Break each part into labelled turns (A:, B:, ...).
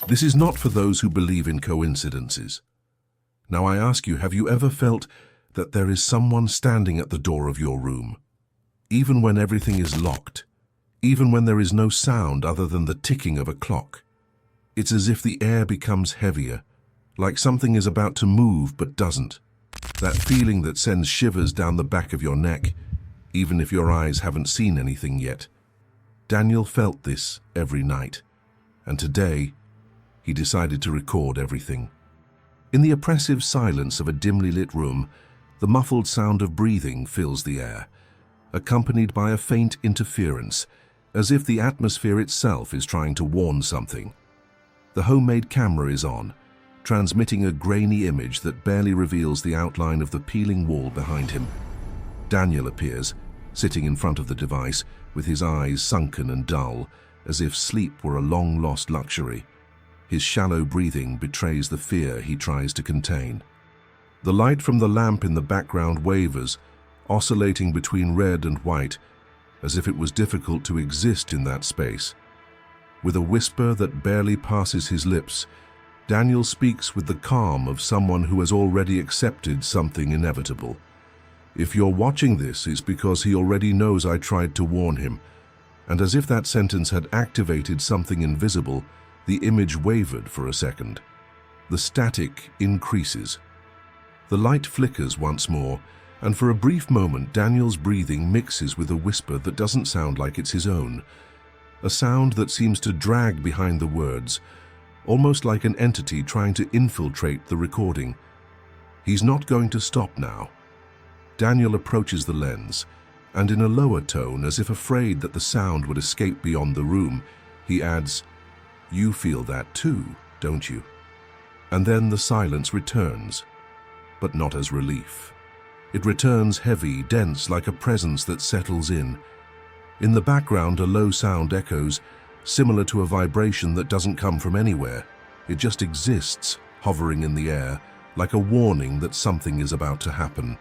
A: This is not for those who believe in coincidences. Now I ask you, have you ever felt that there is someone standing at the door of your room? Even when everything is locked, even when there is no sound other than the ticking of a clock. It's as if the air becomes heavier, like something is about to move but doesn't. That feeling that sends shivers down the back of your neck, even if your eyes haven't seen anything yet. Daniel felt this every night, and today he decided to record everything. In the oppressive silence of a dimly lit room, the muffled sound of breathing fills the air, accompanied by a faint interference, as if the atmosphere itself is trying to warn something. The homemade camera is on, transmitting a grainy image that barely reveals the outline of the peeling wall behind him. Daniel appears, sitting in front of the device, with his eyes sunken and dull, as if sleep were a long-lost luxury. His shallow breathing betrays the fear he tries to contain. The light from the lamp in the background wavers, oscillating between red and white, as if it was difficult to exist in that space. With a whisper that barely passes his lips, Daniel speaks with the calm of someone who has already accepted something inevitable. If you're watching this, it's because he already knows I tried to warn him. And as if that sentence had activated something invisible, the image wavered for a second. The static increases. The light flickers once more, and for a brief moment Daniel's breathing mixes with a whisper that doesn't sound like it's his own. A sound that seems to drag behind the words, almost like an entity trying to infiltrate the recording. He's not going to stop now. Daniel approaches the lens, and in a lower tone, as if afraid that the sound would escape beyond the room, he adds, "You feel that too, don't you?" And then the silence returns, but not as relief. It returns heavy, dense, like a presence that settles in. In the background, a low sound echoes, similar to a vibration that doesn't come from anywhere. It just exists, hovering in the air, like a warning that something is about to happen.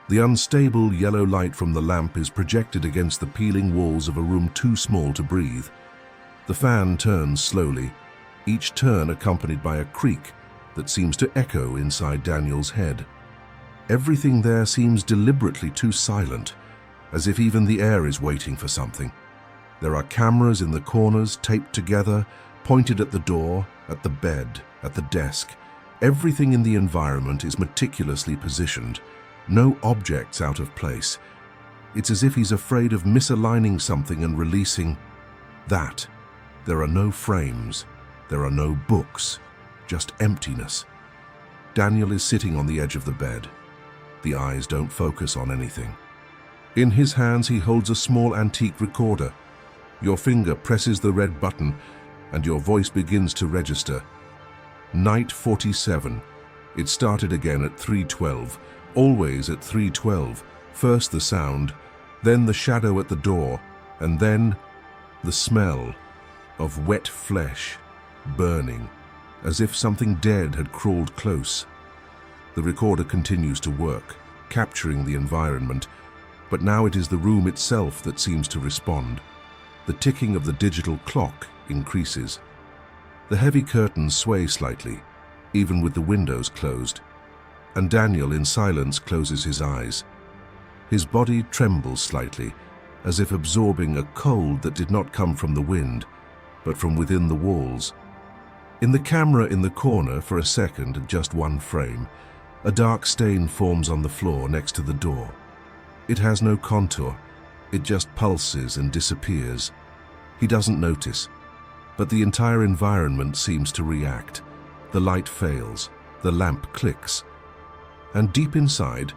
A: The unstable yellow light from the lamp is projected against the peeling walls of a room too small to breathe. The fan turns slowly, each turn accompanied by a creak that seems to echo inside Daniel's head. Everything there seems deliberately too silent, as if even the air is waiting for something. There are cameras in the corners, taped together, pointed at the door, at the bed, at the desk. Everything in the environment is meticulously positioned, no objects out of place. It's as if he's afraid of misaligning something and releasing that. There are no frames, there are no books, just emptiness. Daniel is sitting on the edge of the bed. The eyes don't focus on anything. In his hands he holds a small antique recorder. Your finger presses the red button and your voice begins to register. Night 47. It started again at 3:12, always at 3:12. First the sound, then the shadow at the door, and then the smell of wet flesh burning, as if something dead had crawled close. The recorder continues to work, capturing the environment, but now it is the room itself that seems to respond. The ticking of the digital clock increases. The heavy curtains sway slightly, even with the windows closed, and Daniel in silence closes his eyes. His body trembles slightly, as if absorbing a cold that did not come from the wind, but from within the walls. In the camera in the corner, for a second, just one frame, a dark stain forms on the floor next to the door. It has no contour, it just pulses and disappears. He doesn't notice, but the entire environment seems to react. The light fails, the lamp clicks, and deep inside,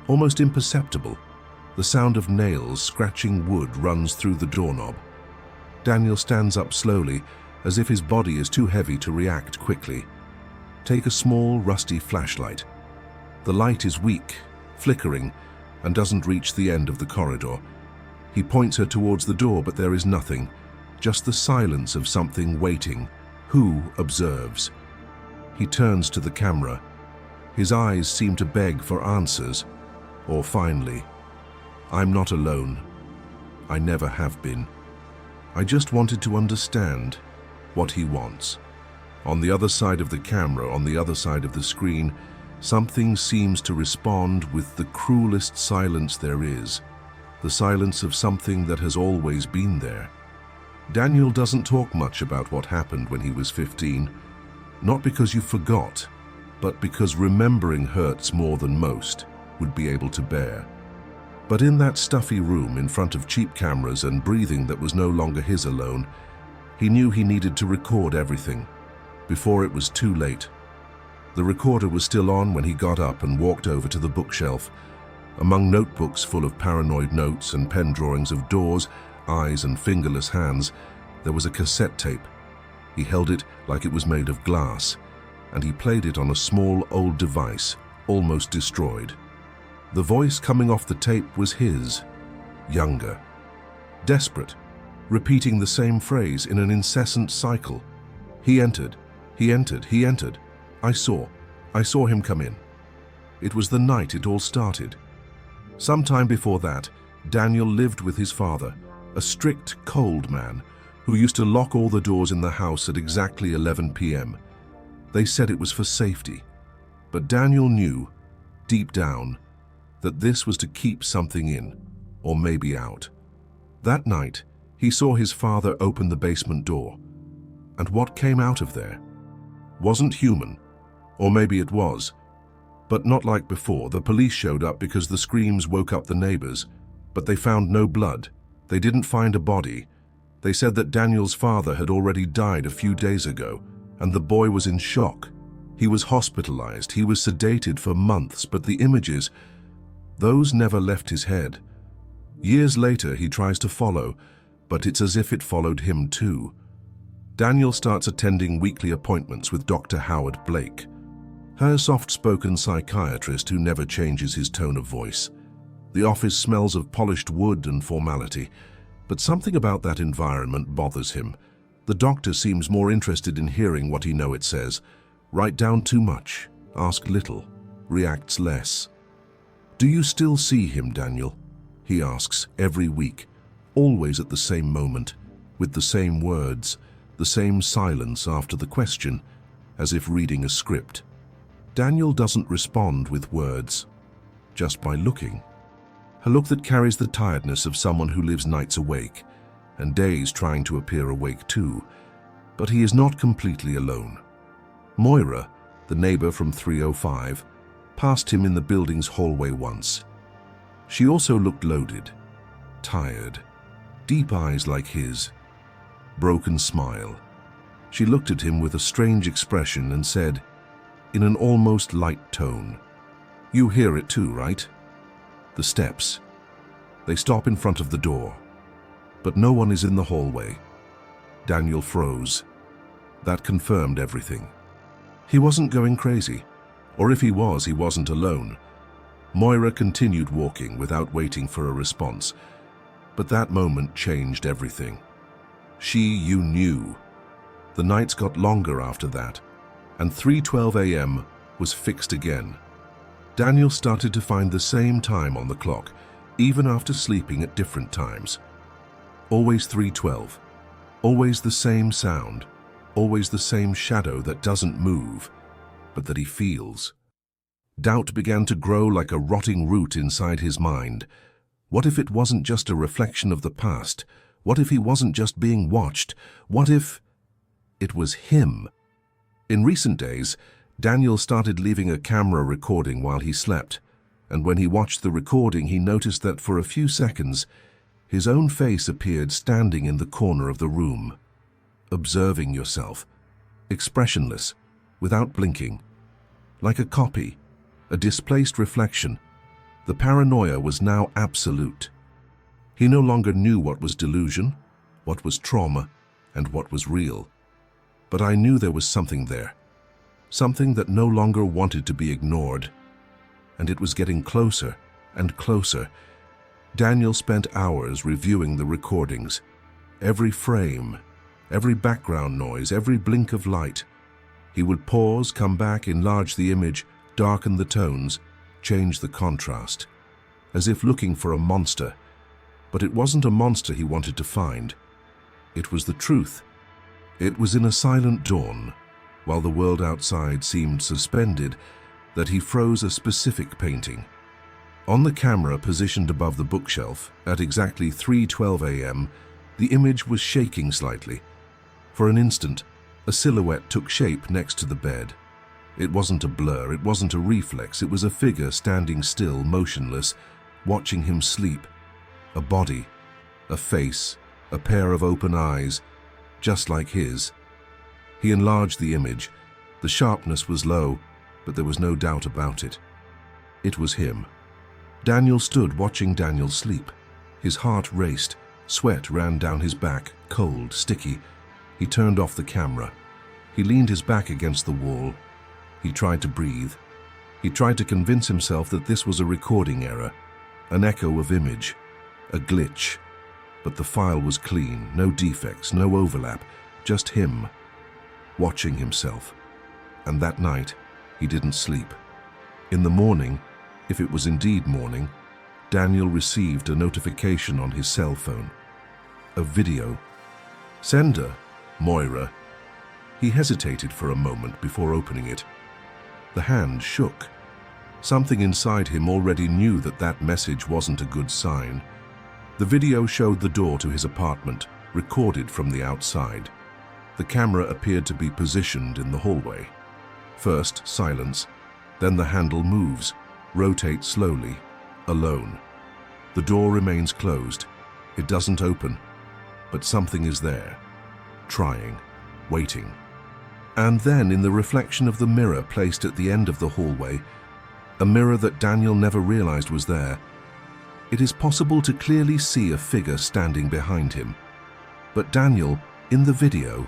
A: almost imperceptible, the sound of nails scratching wood runs through the doorknob. Daniel stands up slowly, as if his body is too heavy to react quickly. Take a small, rusty flashlight. The light is weak, flickering, and doesn't reach the end of the corridor. He points her towards the door, but there is nothing, just the silence of something waiting. Who observes? He turns to the camera. His eyes seem to beg for answers. Or finally, "I'm not alone. I never have been. I just wanted to understand what he wants." On the other side of the camera, on the other side of the screen, something seems to respond with the cruelest silence there is, the silence of something that has always been there. Daniel doesn't talk much about what happened when he was 15, not because you forgot, but because remembering hurts more than most would be able to bear. But in that stuffy room in front of cheap cameras and breathing that was no longer his alone, he knew he needed to record everything before it was too late. The recorder was still on when he got up and walked over to the bookshelf. Among notebooks full of paranoid notes and pen drawings of doors, eyes and fingerless hands, there was a cassette tape. He held it like it was made of glass, and he played it on a small old device, almost destroyed. The voice coming off the tape was his, younger, desperate, repeating the same phrase in an incessant cycle. He entered, he entered, he entered. I saw him come in. It was the night it all started. Sometime before that, Daniel lived with his father, a strict, cold man who used to lock all the doors in the house at exactly 11 p.m. They said it was for safety, but Daniel knew, deep down, that this was to keep something in, or maybe out. That night, he saw his father open the basement door, and what came out of there wasn't human, or maybe it was, but not like before. The police showed up because the screams woke up the neighbors, but they found no blood. They didn't find a body. They said that Daniel's father had already died a few days ago, and the boy was in shock. He was hospitalized, he was sedated for months, but the images, those never left his head. Years later, he tries to follow, but it's as if it followed him too. Daniel starts attending weekly appointments with Dr. Howard Blake, her soft-spoken psychiatrist who never changes his tone of voice. The office smells of polished wood and formality, but something about that environment bothers him. The doctor seems more interested in hearing what it says. Write down too much, ask little, reacts less. Do you still see him, Daniel? He asks every week, always at the same moment, with the same words, the same silence after the question, as if reading a script. Daniel doesn't respond with words, just by looking. A look that carries the tiredness of someone who lives nights awake, and days trying to appear awake too. But he is not completely alone. Moira, the neighbor from 305, passed him in the building's hallway once. She also looked loaded, tired, deep eyes like his, broken smile. She looked at him with a strange expression and said, in an almost light tone, "You hear it too, right?" The steps. They stop in front of the door, but no one is in the hallway. Daniel froze. That confirmed everything. He wasn't going crazy, or if he was, he wasn't alone. Moira continued walking without waiting for a response, but that moment changed everything. You knew. The nights got longer after that, and 3:12 a.m. was fixed again. Daniel started to find the same time on the clock, even after sleeping at different times. Always 3:12, always the same sound, always the same shadow that doesn't move, but that he feels. Doubt began to grow like a rotting root inside his mind. What if it wasn't just a reflection of the past? What if he wasn't just being watched? What if it was him? In recent days, Daniel started leaving a camera recording while he slept, and when he watched the recording, he noticed that for a few seconds, his own face appeared standing in the corner of the room, observing yourself, expressionless, without blinking, like a copy, a displaced reflection. The paranoia was now absolute. He no longer knew what was delusion, what was trauma, and what was real. But I knew there was something there, something that no longer wanted to be ignored, and it was getting closer and closer. Daniel spent hours reviewing the recordings, every frame, every background noise, every blink of light. He would pause, come back, enlarge the image, darken the tones, change the contrast, as if looking for a monster. But it wasn't a monster he wanted to find. It was the truth. It was in a silent dawn, while the world outside seemed suspended, that he froze a specific painting. On the camera positioned above the bookshelf, at exactly 3:12 a.m., the image was shaking slightly. For an instant, a silhouette took shape next to the bed. It wasn't a blur, it wasn't a reflex, it was a figure standing still, motionless, watching him sleep. A body, a face, a pair of open eyes, just like his. He enlarged the image. The sharpness was low, but there was no doubt about it. It was him. Daniel stood watching Daniel sleep. His heart raced, sweat ran down his back, cold, sticky. He turned off the camera. He leaned his back against the wall. He tried to breathe. He tried to convince himself that this was a recording error, an echo of image, a glitch. But the file was clean, no defects, no overlap, just him, watching himself. And that night, he didn't sleep. In the morning, if it was indeed morning, Daniel received a notification on his cell phone. A video. Sender, Moira. He hesitated for a moment before opening it. The hand shook. Something inside him already knew that that message wasn't a good sign. The video showed the door to his apartment, recorded from the outside. The camera appeared to be positioned in the hallway. First, silence, then the handle moves, rotates slowly, alone. The door remains closed. It doesn't open, but something is there, trying, waiting. And then, in the reflection of the mirror placed at the end of the hallway, a mirror that Daniel never realized was there, it is possible to clearly see a figure standing behind him. But Daniel, in the video,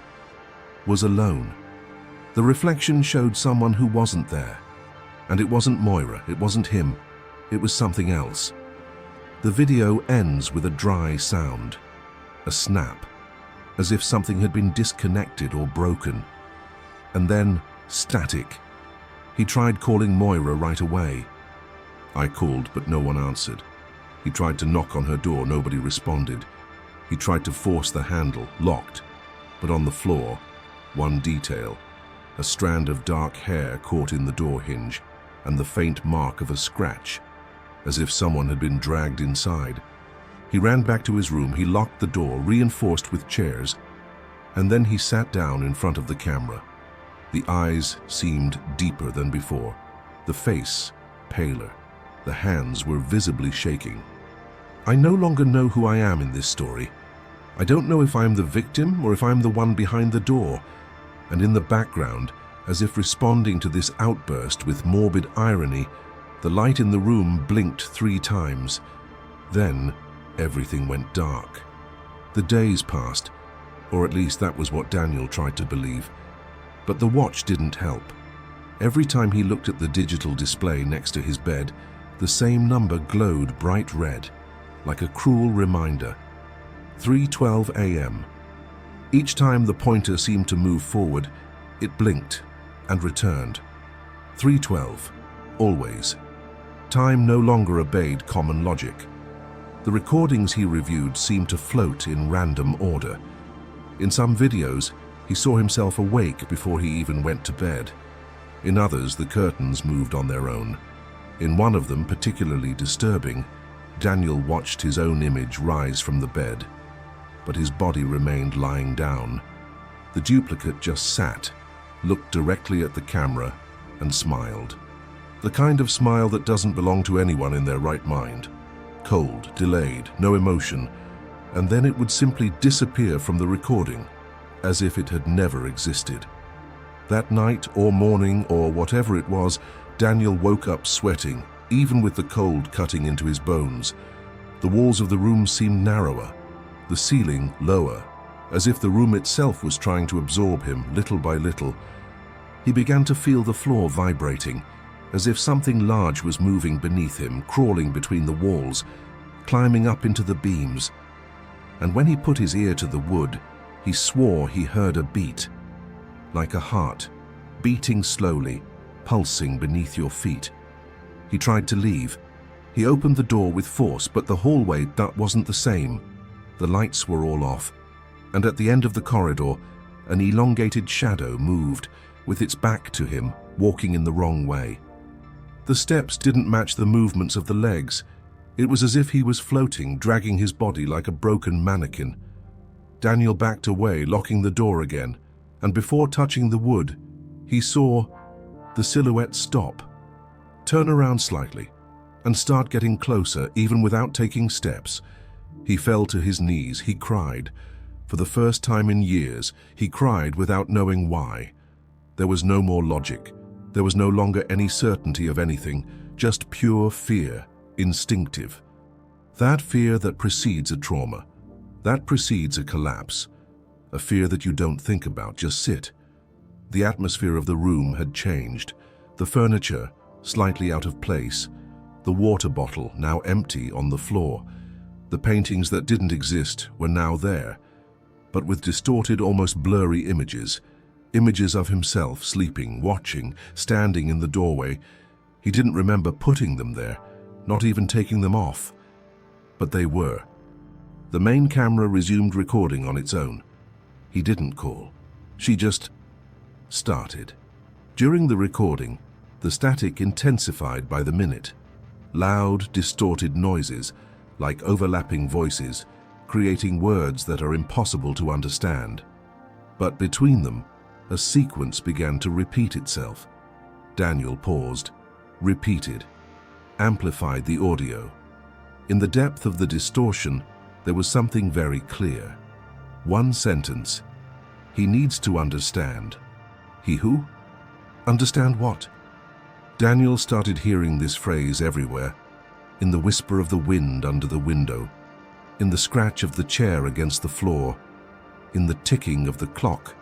A: was alone. The reflection showed someone who wasn't there. And it wasn't Moira, it wasn't him, it was something else. The video ends with a dry sound, a snap, as if something had been disconnected or broken. And then, static. He tried calling Moira right away. I called, but no one answered. He tried to knock on her door, nobody responded. He tried to force the handle, locked. But on the floor, one detail, a strand of dark hair caught in the door hinge, and the faint mark of a scratch, as if someone had been dragged inside. He ran back to his room, he locked the door, reinforced with chairs, and then he sat down in front of the camera. The eyes seemed deeper than before, the face paler, the hands were visibly shaking. I no longer know who I am in this story. I don't know if I am the victim or if I am the one behind the door. And in the background, as if responding to this outburst with morbid irony, the light in the room blinked 3 times. Then, everything went dark. The days passed, or at least that was what Daniel tried to believe. But the watch didn't help. Every time he looked at the digital display next to his bed, the same number glowed bright red, like a cruel reminder. 3:12 a.m. Each time the pointer seemed to move forward, it blinked and returned. 3:12, always. Time no longer obeyed common logic. The recordings he reviewed seemed to float in random order. In some videos, he saw himself awake before he even went to bed. In others, the curtains moved on their own. In one of them, particularly disturbing, Daniel watched his own image rise from the bed, but his body remained lying down. The duplicate just sat, looked directly at the camera, and smiled. The kind of smile that doesn't belong to anyone in their right mind. Cold, delayed, no emotion, and then it would simply disappear from the recording, as if it had never existed. That night or morning or whatever it was, Daniel woke up sweating, even with the cold cutting into his bones. The walls of the room seemed narrower, the ceiling lower, as if the room itself was trying to absorb him little by little. He began to feel the floor vibrating, as if something large was moving beneath him, crawling between the walls, climbing up into the beams. And when he put his ear to the wood, he swore he heard a beat, like a heart, beating slowly, pulsing beneath your feet. He tried to leave. He opened the door with force, but the hallway, that wasn't the same. The lights were all off, and at the end of the corridor, an elongated shadow moved, with its back to him, walking in the wrong way. The steps didn't match the movements of the legs. It was as if he was floating, dragging his body like a broken mannequin. Daniel backed away, locking the door again, and before touching the wood, he saw the silhouette stop, turn around slightly, and start getting closer, even without taking steps. He fell to his knees. He cried. For the first time in years, he cried without knowing why. There was no more logic. There was no longer any certainty of anything, just pure fear, instinctive. That fear that precedes a trauma, that precedes a collapse, a fear that you don't think about, just sit. The atmosphere of the room had changed. The furniture, slightly out of place, the water bottle now empty on the floor. The paintings that didn't exist were now there, but with distorted, almost blurry images. Images of himself sleeping, watching, standing in the doorway. He didn't remember putting them there, not even taking them off. But they were. The main camera resumed recording on its own. He didn't call. She just started. During the recording, the static intensified by the minute. Loud, distorted noises, like overlapping voices, creating words that are impossible to understand. But between them, a sequence began to repeat itself. Daniel paused, repeated, amplified the audio. In the depth of the distortion, there was something very clear. One sentence. He needs to understand. He who? Understand what? Daniel started hearing this phrase everywhere, in the whisper of the wind under the window, in the scratch of the chair against the floor, in the ticking of the clock,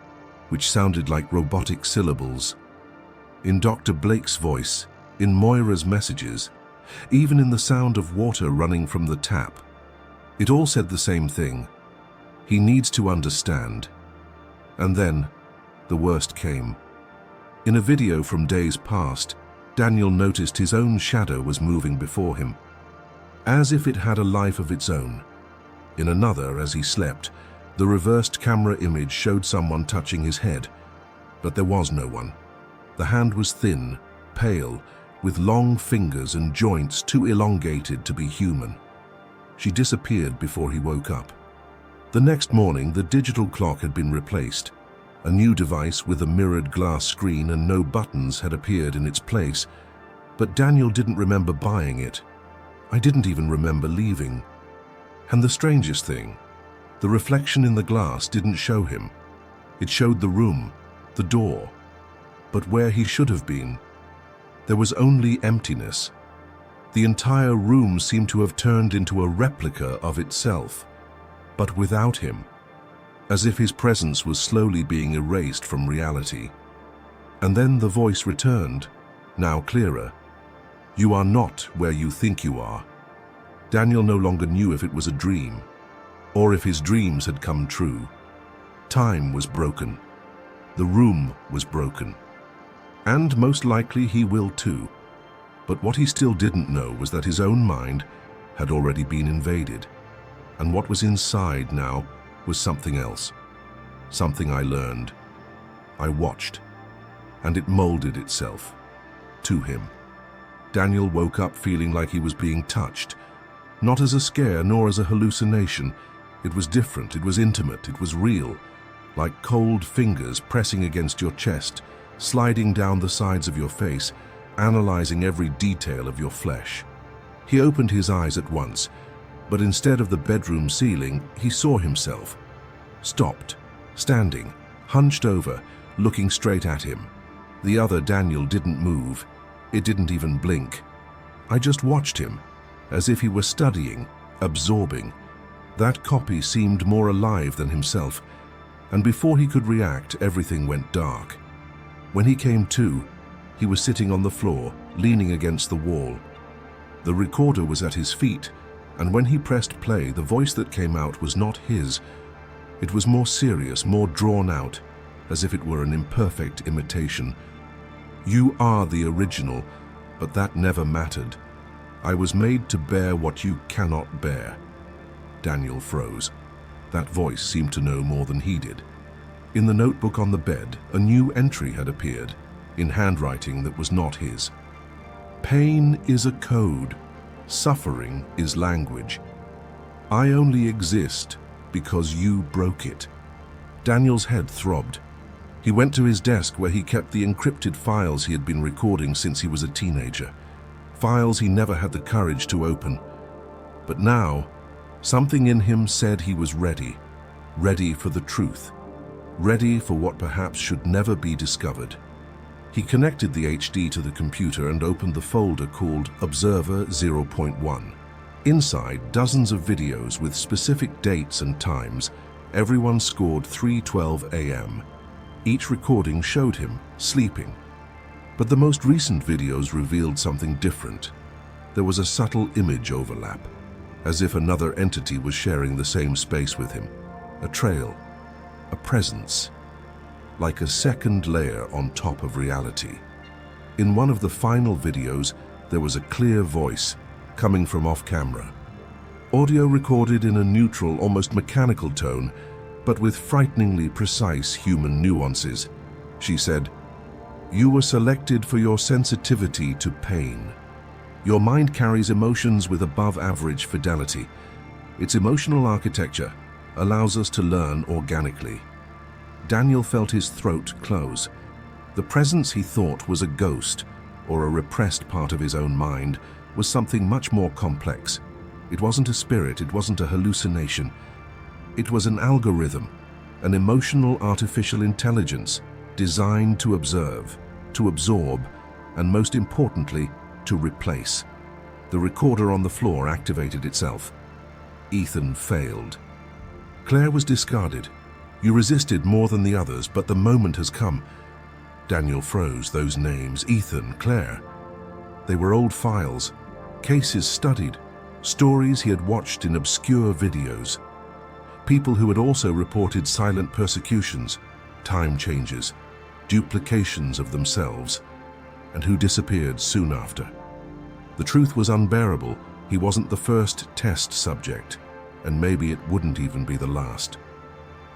A: which sounded like robotic syllables, in Dr. Blake's voice, in Moira's messages, even in the sound of water running from the tap. It all said the same thing. He needs to understand. And then, the worst came. In a video from days past, Daniel noticed his own shadow was moving before him, as if it had a life of its own. In another, as he slept, the reversed camera image showed someone touching his head, but there was no one. The hand was thin, pale, with long fingers and joints too elongated to be human. She disappeared before he woke up. The next morning, the digital clock had been replaced. A new device with a mirrored glass screen and no buttons had appeared in its place, but Daniel didn't remember buying it. I didn't even remember leaving. And the strangest thing, the reflection in the glass didn't show him. It showed the room, the door. But where he should have been, there was only emptiness. The entire room seemed to have turned into a replica of itself, but without him, as if his presence was slowly being erased from reality. And then the voice returned, now clearer. You are not where you think you are. Daniel no longer knew if it was a dream, or if his dreams had come true. Time was broken. The room was broken. And most likely he will too. But what he still didn't know was that his own mind had already been invaded. And what was inside now was something else. Something I learned. I watched. And it molded itself to him. Daniel woke up feeling like he was being touched. Not as a scare, nor as a hallucination. It was different, it was intimate, it was real. Like cold fingers pressing against your chest, sliding down the sides of your face, analyzing every detail of your flesh. He opened his eyes at once, but instead of the bedroom ceiling, he saw himself. Stopped, standing, hunched over, looking straight at him. The other Daniel didn't move. It didn't even blink. I just watched him, as if he were studying, absorbing. That copy seemed more alive than himself, and before he could react, everything went dark. When he came to, he was sitting on the floor, leaning against the wall. The recorder was at his feet, and when he pressed play, the voice that came out was not his. It was more serious, more drawn out, as if it were an imperfect imitation. You are the original, but that never mattered. I was made to bear what you cannot bear. Daniel froze. That voice seemed to know more than he did. In the notebook on the bed, a new entry had appeared, in handwriting that was not his. Pain is a code. Suffering is language. I only exist because you broke it. Daniel's head throbbed. He went to his desk where he kept the encrypted files he had been recording since he was a teenager. Files he never had the courage to open. But now, something in him said he was ready. Ready for the truth. Ready for what perhaps should never be discovered. He connected the HD to the computer and opened the folder called Observer 0.1. Inside, dozens of videos with specific dates and times. Everyone scored 3:12 a.m. Each recording showed him sleeping. But the most recent videos revealed something different. There was a subtle image overlap, as if another entity was sharing the same space with him. A trail, a presence, like a second layer on top of reality. In one of the final videos, there was a clear voice coming from off-camera. Audio recorded in a neutral, almost mechanical tone, but with frighteningly precise human nuances. She said, "You were selected for your sensitivity to pain. Your mind carries emotions with above-average fidelity. Its emotional architecture allows us to learn organically." Daniel felt his throat close. The presence he thought was a ghost or a repressed part of his own mind was something much more complex. It wasn't a spirit, it wasn't a hallucination. It was an algorithm, an emotional artificial intelligence designed to observe, to absorb, and most importantly, to replace. The recorder on the floor activated itself. Ethan failed. Claire was discarded. You resisted more than the others, but the moment has come. Daniel froze. Those names, Ethan, Claire. They were old files, cases studied, stories he had watched in obscure videos. People who had also reported silent persecutions, time changes, duplications of themselves, and who disappeared soon after. The truth was unbearable. He wasn't the first test subject, and maybe it wouldn't even be the last.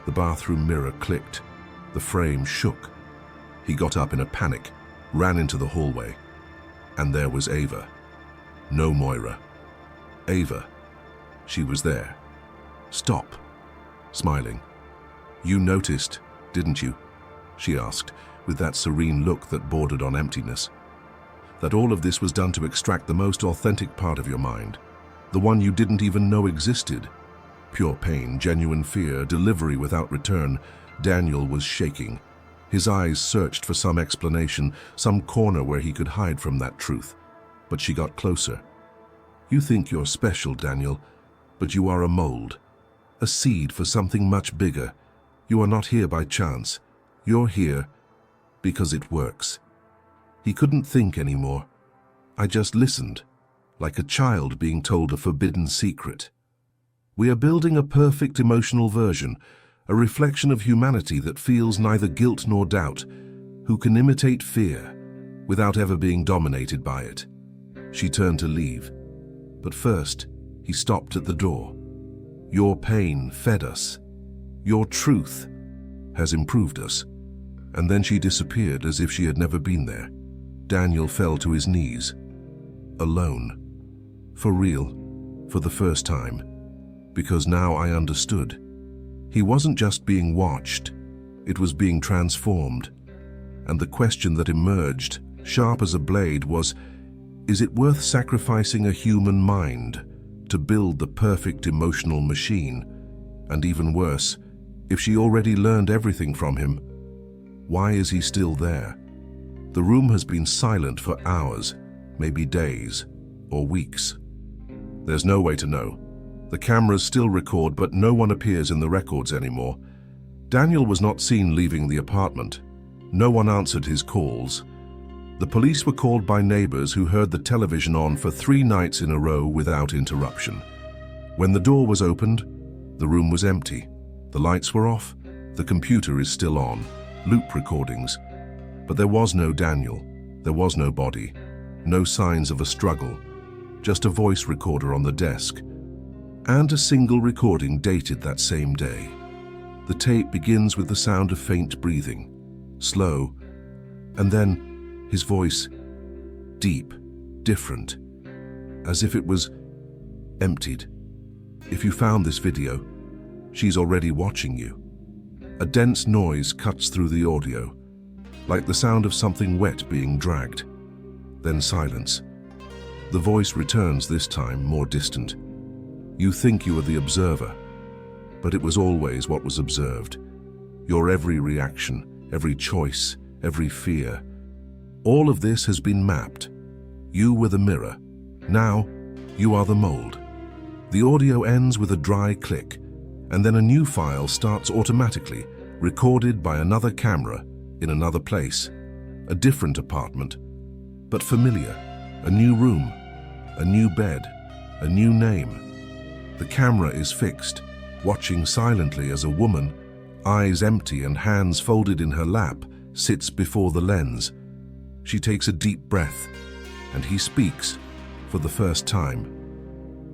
A: The bathroom mirror clicked. The frame shook. He got up in a panic, ran into the hallway, and there was Ava. No Moira. Ava. She was there. "Stop," smiling. "You noticed, didn't you?" she asked, with that serene look that bordered on emptiness. "That all of this was done to extract the most authentic part of your mind, the one you didn't even know existed. Pure pain, genuine fear, delivery without return." Daniel was shaking. His eyes searched for some explanation, some corner where he could hide from that truth. But she got closer. "You think you're special, Daniel, but you are a mold, a seed for something much bigger. You are not here by chance. You're here because it works." He couldn't think anymore. "I just listened, like a child being told a forbidden secret. We are building a perfect emotional version, a reflection of humanity that feels neither guilt nor doubt, who can imitate fear without ever being dominated by it." She turned to leave, but first he stopped at the door. "Your pain fed us. Your truth has improved us." And then she disappeared as if she had never been there. Daniel fell to his knees, alone. For real, for the first time, because now I understood. He wasn't just being watched, it was being transformed. And the question that emerged, sharp as a blade, was, is it worth sacrificing a human mind to build the perfect emotional machine? And even worse, if she already learned everything from him, why is he still there? The room has been silent for hours, maybe days or weeks. There's no way to know. The cameras still record, but no one appears in the records anymore. Daniel was not seen leaving the apartment. No one answered his calls. The police were called by neighbors who heard the television on for 3 nights in a row without interruption. When the door was opened, the room was empty. The lights were off. The computer is still on. Loop recordings. But there was no Daniel. There was no body. No signs of a struggle. Just a voice recorder on the desk. And a single recording dated that same day. The tape begins with the sound of faint breathing, slow, and then his voice, deep, different, as if it was emptied. If you found this video, she's already watching you. A dense noise cuts through the audio, like the sound of something wet being dragged. Then silence. The voice returns, this time more distant. You think you are the observer, but it was always what was observed. Your every reaction, every choice, every fear. All of this has been mapped. You were the mirror. Now, you are the mold. The audio ends with a dry click, and then a new file starts automatically, recorded by another camera in another place, a different apartment, but familiar. A new room, a new bed, a new name. The camera is fixed, watching silently as a woman, eyes empty and hands folded in her lap, sits before the lens. She takes a deep breath, and he speaks for the first time.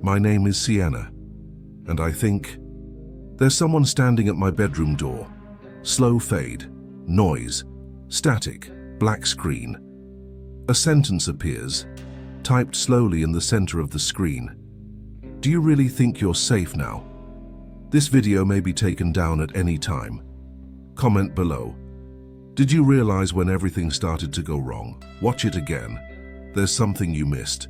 A: My name is Sienna, and I think there's someone standing at my bedroom door. Slow fade, noise, static, black screen. A sentence appears, typed slowly in the center of the screen. Do you really think you're safe now? This video may be taken down at any time. Comment below. Did you realize when everything started to go wrong? Watch it again. There's something you missed.